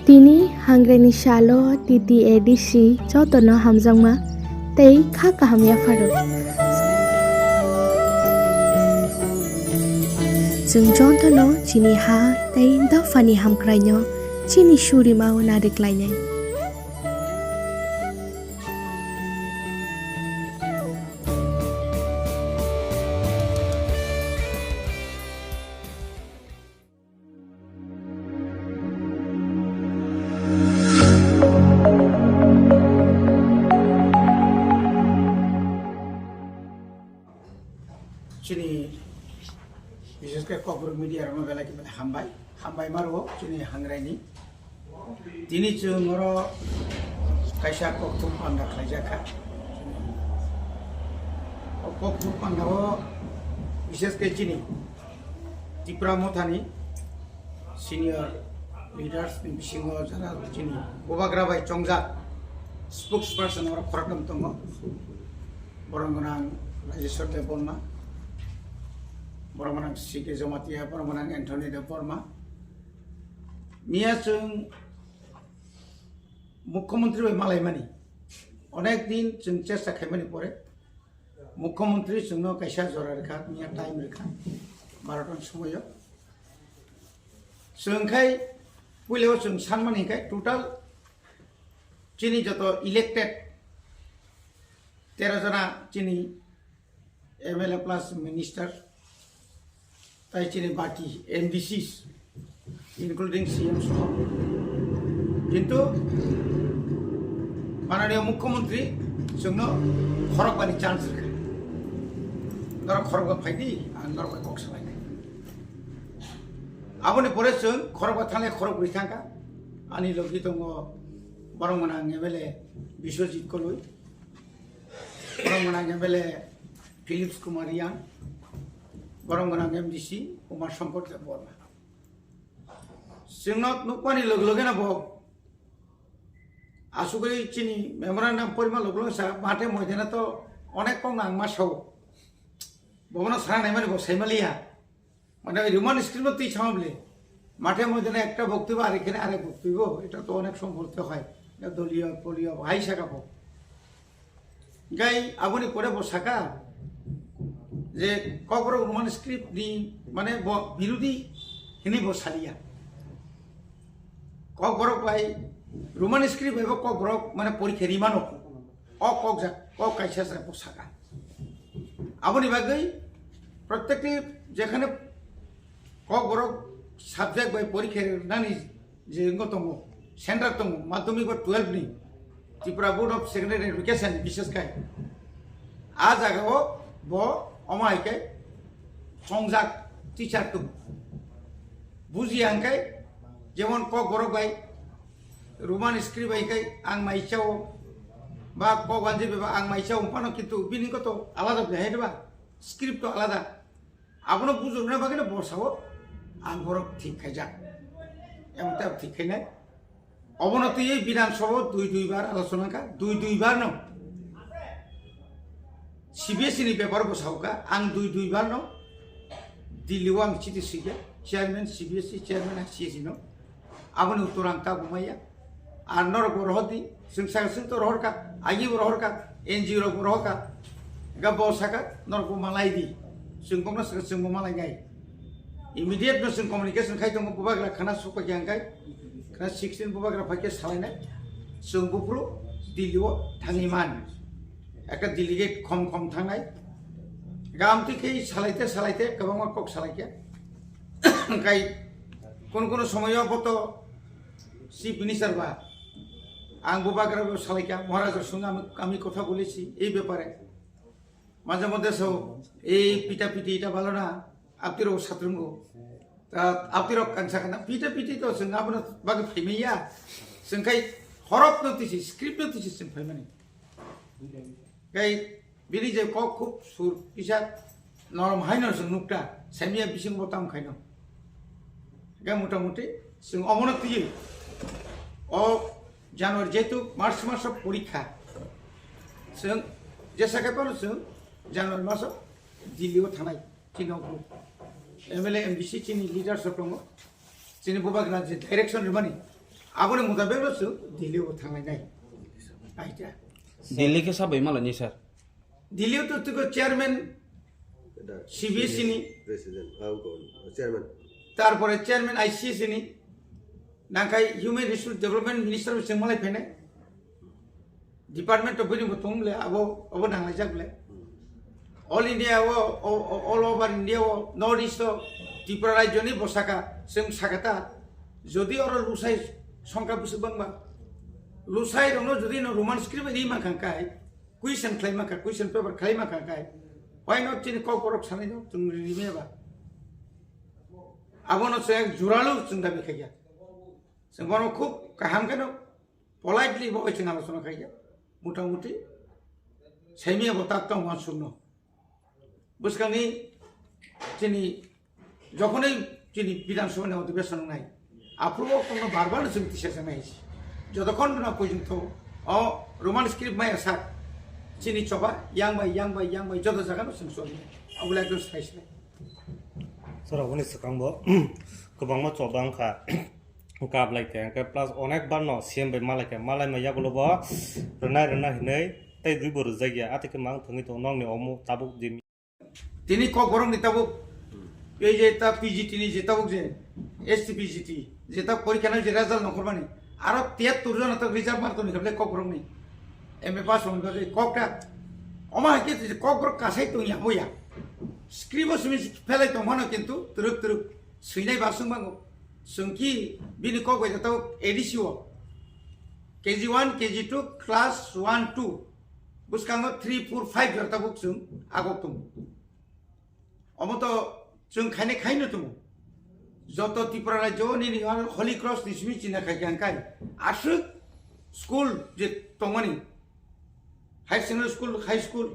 Tini hangreni shalo titi edisi jotono hamjangma tei kha kaham yafaru. Jeng jotono chini ha tei dafani hamkrainyo chini shuri mau nadiklainai. Chini biseskai corporate media rama bela ki bela hambai maro chini hangraini tini chungoro kaisa koktum panda khlaijaka koktum panda ho biseskai chini Tripura Mothani senior leaders ni bisingo jara chini bobagra bai chongjak spokesperson ora program tongo borongonang Rajeswar Deborma Boromanang Sike Zomatia, Boromanang Anthony de Borma. Mia Chung Mukhomontri Malaimani. Onek din Chung Chesta Kemani Pore. Mukhomontri Chung no Kaisha Zorarka, Mia Time Rika, Marathon Sumoyo. Chung Kai, Willow Chung Sanmanika, total Chini Joto elected Terrazana Chini MLA plus minister. তাই চিনি বাকি এমডিসিস including CM সহ কিন্তু মাননীয় মুখ্যমন্ত্রী जोंनो खरगबानि chance रखा नर खरगबा फाइदि आं नरबाय कक्सलायनाय आबनि परे जों खरगबा थांनाय खरगब्रै थांगा आंनि लोगि दङ बरंमोनां एमएलए बिश्वजित कलुइ बरंमोनां MLA Philips Kumariyan Boromonang MDC Umar Sampot Deborma. Singnot nukmani logena bo asugoi chini memorandum porima loglo sa mate moidena to onek kong ang masho bobono sara naimani bo saimaliya মানে রোমান স্ক্রিপ্টই ছামলে মাঠে ময়দানে একটা বক্তব্য আর এখানে আরেক বক্তব্য এটা তো অনেক সময় বলতে হয় দলীয় পলীয় ভাই শাখাবো গাই আবনি করে বসাকা যে কবর রোমান স্ক্রিপ্ট দি মানে বিরোধী হিনি বসালিয়া কবর পাই রোমান স্ক্রিপ্ট এবং কবর মানে পরীক্ষা রিমানো কক যা কক কাইসা বসাকা আবনি বাগৈ প্রত্যেকটি যেখানে কবর সাবজেক্ট বাই পরীক্ষা নানি যে দङ সেন্টার দङ মাধ্যমিক বা 12 নি Tripura board of secondary education বিশেষকায় আ জায়গাও ব অমাইকে সংজাক টিচার দङ বুজিয়াंखाय যেমন ক গরক বাই রোমান স্ক্রিপ্ট বাইকাय आं माइचाव বা ক গানজি বেবা आं माइचाव উপানো কিন্তু বিনিগত আলাদা বেহাইবা স্ক্রিপ্ট তো আলাদা আপনো বুঝুনা বাগিনা বসাও आं गरक ठीक खायजा एमता ठीक खायनाय अबनति विधानसभा दुई बार आलोचना का दुई बार न सीबीएसई नि पेपर बसावका आं दुई बार न दिल्लीआव आं चिठी सिगे चेयरमैन सीबीएसई चेयरमैन आईसीएसई न आबनि उत्तर आं काबुमाया आर नर बरहदि जों सागसिन तो रहरका आगि बरहरका एनजिओ बरहका गा बसाका नरको मालायदि जों गमना जों मालाय गाय immediate mission communication khai dong bubagra khana supa gyangkai khana 16 bubagra phake salainai जों बुफ्रु दिल्लीआव थाङिमान একটা डेलिगेट खम थांनाय गामतिखै सालायते गोबां कक सालायके ओंखाय কোন সময়ও বত চিফ মিনিস্টার বা आं बुबाग्रा सालायका মহারাজের সঙ্গে আমি কথা বলেছি এই ব্যাপারে মাঝে মধ্যে সব এই পিটাপিটি এটা ভালো না Aptiro satrungo, aptiro kansakana pita to sengapun bagi filmnya, sengkai horop notisi, script notisi sengfilmnya. Kai bini je kok kup sur bisa norm haino senukta, semia bising botam kaino. Kai muta-muti seng omonot tiye, Januari jetu Mars masuk purikha, seng jasa kapan seng Januari masuk Dilio tanai, Cina group. MLA MDC chini leadership tongo chini bubagra je direction rimani abone mutabek lo Delhi o thangai nai aita Delhi के सबै मलाई नि sir Delhi to tuko chairman CBSE ni president chairman তারপরে chairman ICS ni nakai human resource development minister se malai phene department of bini botong le abo nanglai jakle all india all over india north east Tripura রাজ্য ni bosaka sem sakata jodi oro lusai সংখ্যা busu bangba lusai rono jodi no roman script ni makangkai question claim maka question paper claim makangkai why not chini ko korok sanai no tung rimeba abono se juralu chungda bekhaya जों बरं खुब गाहाम केन पलाइटलि बयथिं आलोचना खाइया मुटामुटी सैमिया बता दं मानसुनो बुसखांनि जोंनि যখনই যিনি বিধানসভা অধিবেশন নাই আপ্রুভ কোনো বারবার जों টিচার জানাই যতক্ষণ না পর্যন্ত রোমান স্ক্রিপ্ট মায়া সাক চিনি চবা ইয়াংবাই যত জায়গানো जों সলি আবুলা একদম সাইসলে सरावनि सिगांबो गोबांमा चबांखा काप लाइके के प्लस अनेक बारनो सीएम बे मालाके मालाय माया गलबो रना हिनै तै दुइ बर जायगा आतिके मां थंगि तो नंनि अमु ताबुक जिमि তিনি ক গরম নিতাবো এই যে তা পিজিটি নি যেতাবো যে এসটি পিজিটি যেটা পরীক্ষা না যে রেজাল্ট নকরবানি আর 73 জন তো রিজার্ভ মারতো নি কবলে ক গরম নি এমএ পাস হন করে ককটা অমা কে ক গরম কাসাই তো ইয়া বইয়া স্ক্রিবো সুমি ফেলাই তো মানো কিন্তু তুরুক সুইনাই বাসুং বাঙ্গো সুংকি বিনি ক গই যেতাও এডিসিও কেজি 1 কেজি 2 ক্লাস 1 2 বুসকাঙ্গো 3 4 5 জরতাবো সুং আগকতম অমতো जों खायनो तुम যত ত্রিপুরা রাজ্য नि हली क्रॉस निसमी चिना खायखांखाय आसु स्कूल जे तंगमानि high secondary school high school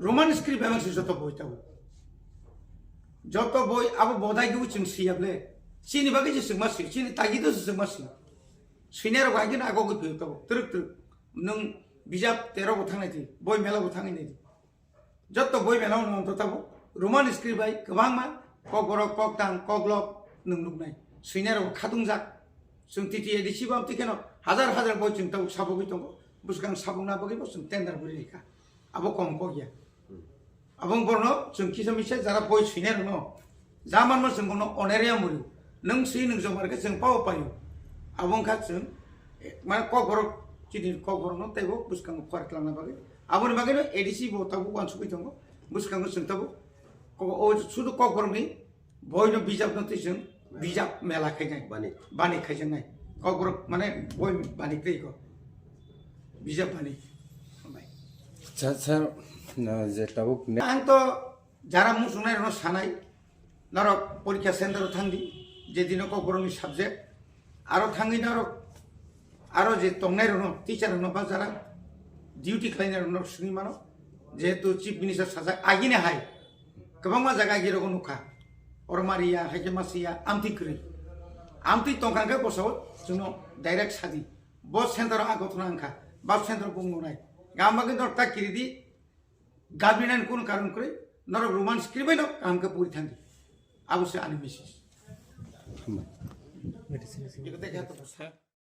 roman script एमसे যত বই তাবো যত বই আবো বদাই গু जों सियाबले सिनि बागै जों मासि सिनि तागिदो जों मासि सिनेर बागिन आगो गु ताबो तुरुक नों बिजाब 13 बो थांनाय थि बय मेला बो थांनाय नि যত বই মেলাव नंत ताबो रोमान स्क्रिप्ट बाय गोबांमा कक बरक कक तां कक लक नोंनुबनाय सुइनाराव खादुंजाक जों टिटि एडिसि बामति केन हाजार बय जों ताव साबगै दं बुसगां साबुंना बगैबो जों टेन्डार बरिखा आबो कम कगिया आबं बरनो जों किसमिसे जारा बय सुइनार न जामानमो जों बनो अनेरिया मुरि नों सुइ नों जमारके जों पाव पायो आबं खा जों माने कक बरक चिनि कक बरक न ताइबो बुसगां फरायख्लांना बगै आबनि बगैनो एडिसि बो ताबो वानसुबै दं बुसगां जों ताबो শুধু ককরমনি বইনো বিজাব নতে जों বিজাব মেলা খাইনাय বানি খাইজनाय ককর মানে বই বানি दैख বিজাব বানি सर जे ताबुक आं तो যারা মুসুনাय রनो सानाय नरक परीक्षा सेन्टार थांदि जे दिनो ककरमनि साबजेक्ट आरो थांगि नरक आरो जे तंनाय रनो टीचार रनो बा যারা ডিউটি खालायनाय रनो सुनि मानो जेहेतु चीफ मिनिस्टार साजा आगिने हाय गोबां जायगा गिरगो नुखा अरमारिया हाइकेमासिया आमतिक्रि आमति तंखांखा बसाव जोंनो डाइरेक्ट सादि बस सेन्टार आगथना आंखा बस सेन्टार बुंनुनाय गामबागि दरता किरिदि गाबिनान कोन कारण करे नर रोमान स्क्रिप्ट न कामके पुरि थांदि आबसे आनि मेसेज